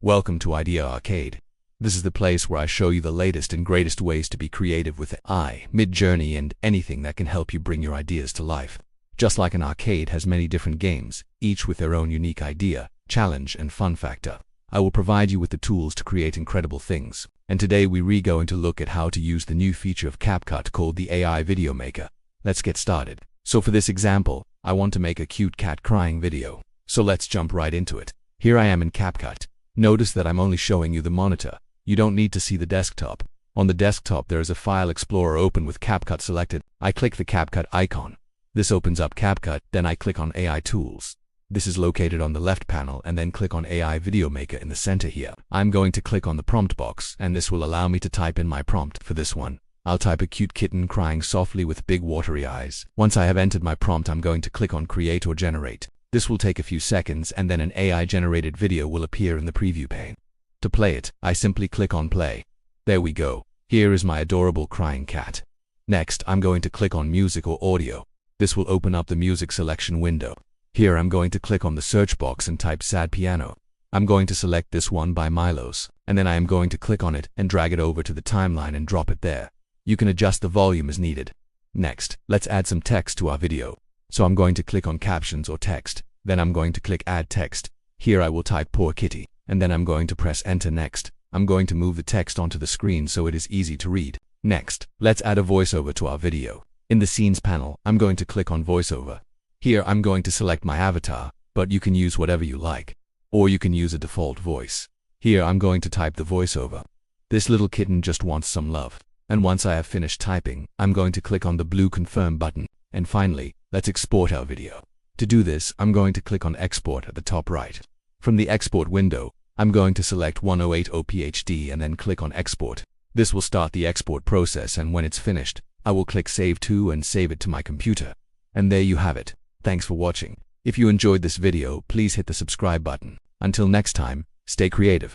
Welcome to Idea Arcade. This is the place where I show you the latest and greatest ways to be creative with AI, Mid-Journey, and anything that can help you bring your ideas to life. Just like an arcade has many different games, each with their own unique idea, challenge, and fun factor, I will provide you with the tools to create incredible things. And today we're going to look at how to use the new feature of CapCut called the AI Video Maker. Let's get started. So for this example, I want to make a cute cat crying video. So let's jump right into it. Here I am in CapCut. Notice that I'm only showing you the monitor. You don't need to see the desktop. On the desktop there is a file explorer open with CapCut selected. I click the CapCut icon. This opens up CapCut, then I click on AI Tools. This is located on the left panel, and then click on AI Video Maker in the center here. I'm going to click on the prompt box, and this will allow me to type in my prompt. For this one, I'll type a cute kitten crying softly with big watery eyes. Once I have entered my prompt, I'm going to click on Create or Generate. This will take a few seconds, and then an AI-generated video will appear in the preview pane. To play it, I simply click on Play. There we go. Here is my adorable crying cat. Next, I'm going to click on Music or Audio. This will open up the music selection window. Here I'm going to click on the search box and type Sad Piano. I'm going to select this one by Milos, and then I am going to click on it and drag it over to the timeline and drop it there. You can adjust the volume as needed. Next, let's add some text to our video. So I'm going to click on Captions or Text. Then I'm going to click Add Text. Here I will type Poor Kitty, and then I'm going to press Enter. Next, I'm going to move the text onto the screen so it is easy to read. Next, let's add a voiceover to our video. In the Scenes panel, I'm going to click on Voiceover. Here I'm going to select my avatar, but you can use whatever you like. Or you can use a default voice. Here I'm going to type the voiceover. This little kitten just wants some love. And once I have finished typing, I'm going to click on the blue Confirm button. And finally, let's export our video. To do this, I'm going to click on Export at the top right. From the Export window, I'm going to select 1080p and then click on Export. This will start the export process, and when it's finished, I will click Save To and save it to my computer. And there you have it. Thanks for watching. If you enjoyed this video, please hit the subscribe button. Until next time, stay creative.